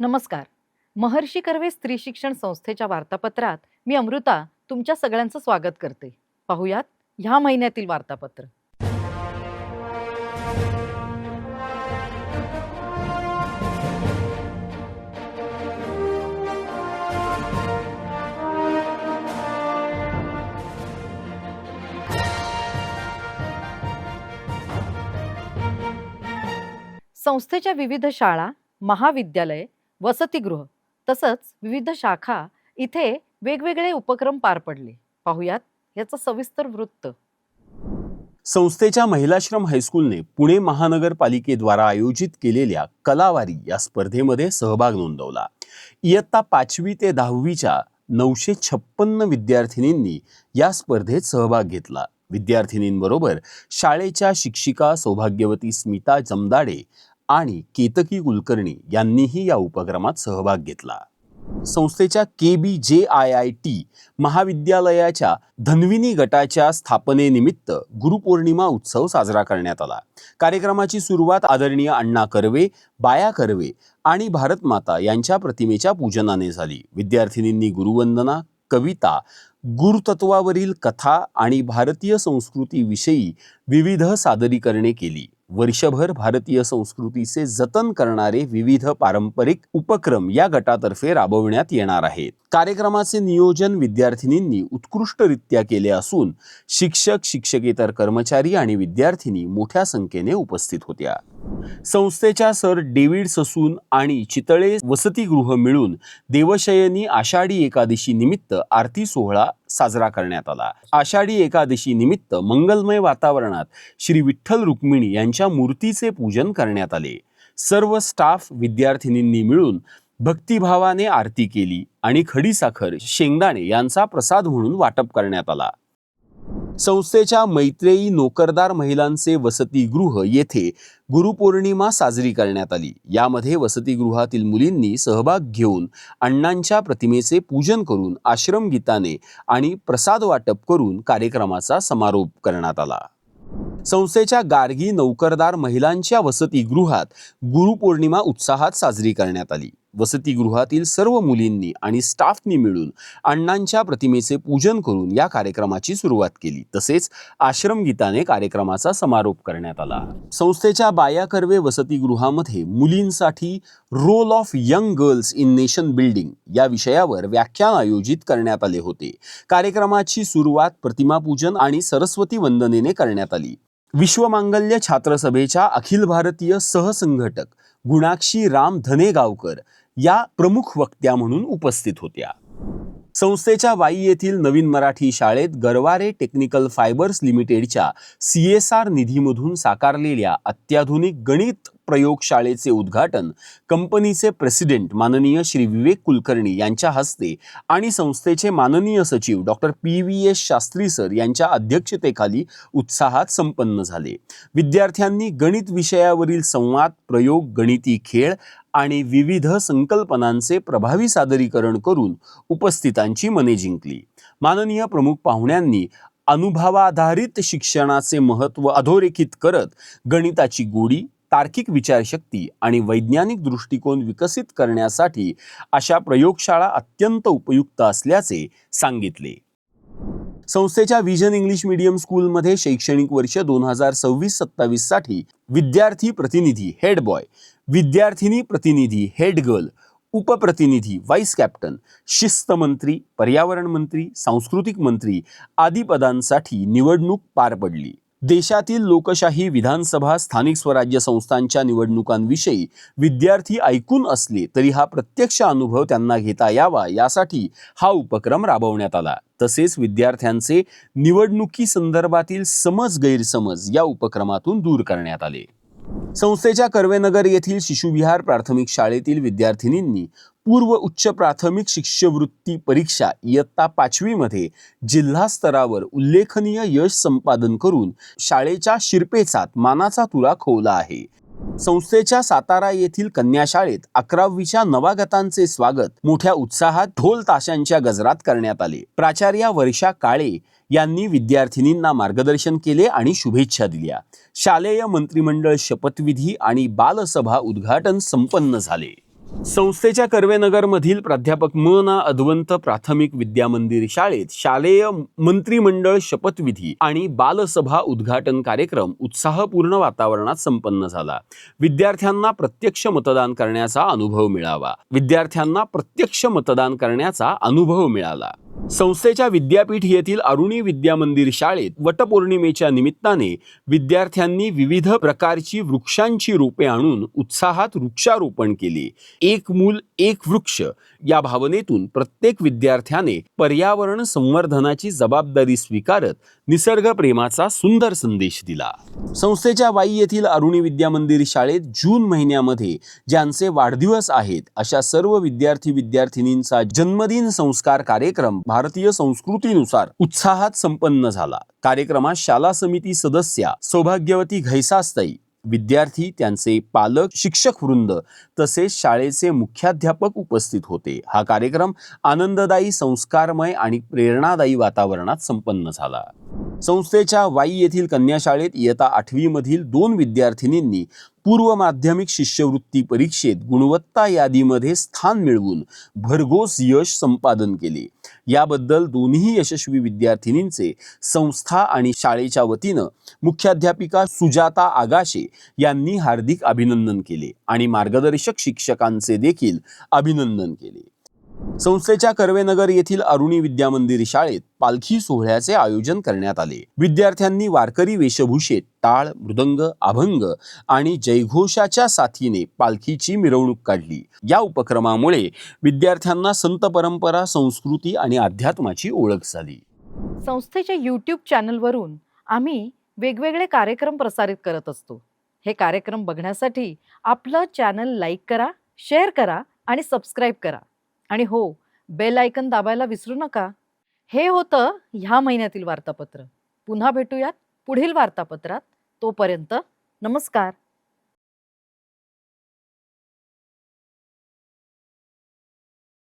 नमस्कार. महर्षी कर्वे स्त्री शिक्षण संस्थेच्या वार्तापत्रात मी अमृता तुमच्या सगळ्यांचं स्वागत करते. पाहुयात ह्या महिन्यातील वार्तापत्र. संस्थेच्या विविध शाळा, महाविद्यालय, वसतिगृह तसंच विविध शाखा इथे वेगवेगळे उपक्रम पार पडले. पाहुयात याचं सविस्तर वृत्त. संस्थेच्या महिलाश्रम हायस्कूलने पुणे महानगरपालिकेद्वारा आयोजित केलेल्या कलावारी या स्पर्धेमध्ये सहभाग नोंदवला. इयत्ता 5वी ते 10वीच्या 956 विद्यार्थिनींनी या स्पर्धेत सहभाग घेतला. विद्यार्थिनींबरोबर शाळेच्या शिक्षिका सौभाग्यवती स्मिता जमदाडे आणि केतकी कुलकर्णी यांनीही या उपक्रमात सहभाग घेतला. संस्थेच्या KBJIIT महाविद्यालयाच्या धन्विनी गटाच्या स्थापनेनिमित्त गुरुपौर्णिमा उत्सव साजरा करण्यात आला. कार्यक्रमाची सुरुवात आदरणीय अण्णा कर्वे, बाया कर्वे आणि भारतमाता यांच्या प्रतिमेच्या पूजनाने झाली. विद्यार्थिनींनी गुरुवंदना, कविता, गुरुतत्वावरील कथा आणि भारतीय संस्कृतीविषयी विविध सादरीकरणे केली. वर्षभर भारतीय संस्कृतीचे जतन करणारे विविध पारंपरिक उपक्रम या गटातर्फे राबवण्यात येणार आहेत. कार्यक्रमाचे नियोजन विद्यार्थिनींनी उत्कृष्टरित्या केले असून शिक्षक, शिक्षकेतर कर्मचारी आणि विद्यार्थिनी मोठ्या संख्येने उपस्थित होत्या. संस्थेच्या सर डेव्हिड ससून आणि चितळे वसतिगृह मिळून देवशयनी आषाढी एकादशी निमित्त आरती सोहळा साजरा करण्यात आला. आषाढी एकादशी निमित्त मंगलमय वातावरणात श्री विठ्ठल रुक्मिणी यांच्या मूर्तीचे पूजन करण्यात आले. सर्व स्टाफ विद्यार्थिनींनी मिळून भक्तिभावाने आरती केली आणि खडीसाखर, शेंगदाणे यांचा प्रसाद म्हणून वाटप करण्यात आला. संस्थेच्या मैत्रेयी नोकरदार महिलांचे वसतिगृह येथे गुरुपौर्णिमा साजरी करण्यात आली. यामध्ये वसतिगृहातील मुलींनी सहभाग घेऊन अण्णांच्या प्रतिमेचे पूजन करून आश्रम गीताने आणि प्रसाद वाटप करून कार्यक्रमाचा समारोप करण्यात आला. संस्थेच्या गार्गी नौकरदार महिलांच्या वसतिगृहात गुरुपौर्णिमा उत्साहात साजरी करण्यात आली. वसतिगृहातील सर्व मुलींनी आणि स्टाफनी मिळून अण्णांच्या प्रतिमेचे पूजन करून या कार्यक्रमाची सुरुवात केली. तसेच आश्रम गीताने कार्यक्रमाचा समारोप करण्यात आला. संस्थेच्या बाया कर्वे वसतिगृहामध्ये मुलींसाठी role of young girls in nation building या विषयावर व्याख्यान आयोजित करण्यात आले होते. कार्यक्रमाची सुरुवात प्रतिमापूजन आणि सरस्वती वंदनेने करण्यात आली. विश्वमांगल्य छात्रसभेच्या अखिल भारतीय सहसंघटक गुणाक्षी राम धनेगावकर या प्रमुख वक्त्या म्हणून उपस्थित होत्या. संस्थेच्या वाई येथील नवीन मराठी शाळेत गरवारे टेक्निकल फायबर्स लिमिटेडच्या CSR निधीमधून साकारलेल्या अत्याधुनिक गणित प्रयोगशाळेचे उद्घाटन कंपनीचे प्रेसिडेंट माननीय श्री विवेक कुलकर्णी यांच्या हस्ते आणि संस्थेचे माननीय सचिव डॉक्टर PVS शास्त्री सर यांच्या अध्यक्षतेखाली उत्साहात संपन्न झाले. विद्यार्थ्यांनी गणित विषयावरील संवाद, प्रयोग, गणिती खेळ आणि विविध संकल्पनांचे प्रभावी सादरीकरण करून उपस्थितांची मने जिंकली. माननीय प्रमुख पाहुण्यांनी अनुभवाधारित शिक्षणाचे महत्त्व अधोरेखित करत गणिताची गोडी, तार्किक विचारशक्ती आणि वैज्ञानिक दृष्टिकोन विकसित करण्यासाठी अशा प्रयोगशाळा अत्यंत उपयुक्त असल्याचे सांगितले. संस्थेच्या विजन इंग्लिश मीडियम स्कूलमध्ये शैक्षणिक वर्ष 2026-27 साठी विद्यार्थी प्रतिनिधी हेड बॉय, विद्यार्थिनी प्रतिनिधी हेड गर्ल, उपप्रतिनिधी व्हाईस कॅप्टन, शिस्त मंत्री, पर्यावरण मंत्री, सांस्कृतिक मंत्री आदी पदांसाठी निवडणूक पार पडली. देशातील लोकशाही, विधानसभा, स्थानिक स्वराज्य संस्थांच्या निवडणुकांविषयी विद्यार्थी ऐकून असले तरी हा प्रत्यक्ष अनुभव त्यांना घेता यावा यासाठी हा उपक्रम राबवण्यात आला. तसेच विद्यार्थ्यांचे निवडणुकी संदर्भातील समज गैरसमज या उपक्रमातून दूर करण्यात आले. संस्थेच्या कर्वेनगर येथील शिशुविहार प्राथमिक शाळेतील विद्यार्थिनींनी पूर्व उच्च प्राथमिक शिष्यवृत्ती परीक्षा इयत्ता 5वी मध्ये जिल्हा स्तरावर उल्लेखनीय यश संपादन करून शाळेच्या शिरपेचात मानाचा तुरा खोवला आहे. संस्थेच्या सातारा येथील कन्या शाळेत 11वीच्या नवागतांचे स्वागत मोठ्या उत्साहात ढोल ताशांच्या गजरात करण्यात आले. प्राचार्या वर्षा काळे यांनी विद्यार्थिनींना मार्गदर्शन केले आणि शुभेच्छा दिल्या. शालेय मंत्रिमंडळ शपथविधी आणि बालसभा उद्घाटन संपन्न झाले. संस्थेच्या कर्वेनगरमधील प्राध्यापक म ना अद्वंत प्राथमिक विद्या मंदिर शाळेत शालेय मंत्रिमंडळ शपथविधी आणि बालसभा उद्घाटन कार्यक्रम उत्साहपूर्ण वातावरणात संपन्न झाला. विद्यार्थ्यांना प्रत्यक्ष मतदान करण्याचा अनुभव मिळाला. संस्थेच्या विद्यापीठ येथील अरुणी विद्या मंदिर शाळेत वटपौर्णिमेच्या निमित्ताने विद्यार्थ्यांनी विविध प्रकारची वृक्षांची रोपे आणून उत्साहात वृक्षारोपण केले. एक मूल एक वृक्ष या भावनेतून प्रत्येक विद्यार्थ्याने पर्यावरण संवर्धनाची जबाबदारी स्वीकारत निसर्ग प्रेमाचा सुंदर संदेश दिला. संस्थेच्या वाई येथील अरुणी विद्या मंदिर शाळेत जून महिन्यामध्ये ज्यांचे वाढदिवस आहेत अशा सर्व विद्यार्थिनींचा जन्मदिन संस्कार कार्यक्रम भारतीय संस्कृतीनुसार उत्साहात संपन्न झाला. कार्यक्रमात शाला समिती सदस्या सौभाग्यवती घैसासताई, विद्यार्थी, त्यांचे पालक, शिक्षक वृंद तसेच शाळेचे मुख्याध्यापक उपस्थित होते. हा कार्यक्रम आनंददायी, संस्कारमय आणि प्रेरणादायी वातावरणात संपन्न झाला. संस्थेच्या वाई येथील कन्या शाळेत इयत्ता 8वी मधील 2 विद्यार्थिनींनी पूर्व माध्यमिक शिष्यवृत्ती परीक्षेत गुणवत्ता यादीमध्ये स्थान मिळवून भरघोस यश संपादन केले. याबद्दल दोन्ही यशस्वी विद्यार्थिनींचे संस्था आणि शाळेच्या वतीनं मुख्याध्यापिका सुजाता आगाशे यांनी हार्दिक अभिनंदन केले आणि मार्गदर्शक शिक्षकांचे देखील अभिनंदन केले. संस्थेच्या कर्वेनगर येथील अरुणी विद्या मंदिर शाळेत पालखी सोहळ्याचे आयोजन करण्यात आले. विद्यार्थ्यांनी वारकरी वेशभूषेत टाळ, मृदंग, अभंग आणि जयघोषाच्या साथीने पालखीची मिरवणूक काढली. या उपक्रमामुळे विद्यार्थ्यांना संत परंपरा, संस्कृती आणि अध्यात्माची ओळख झाली. संस्थेच्या YouTube चॅनलवरून आम्ही वेगवेगळे कार्यक्रम प्रसारित करत असतो. हे कार्यक्रम बघण्यासाठी आपलं चॅनल लाईक करा, शेअर करा आणि सबस्क्राईब करा. आणि हो, बेल आयकन दाबायला विसरू नका. हे होतं ह्या महिन्यातील वार्तापत्र. पुन्हा भेटूयात पुढील वार्तापत्रात. तोपर्यंत नमस्कार.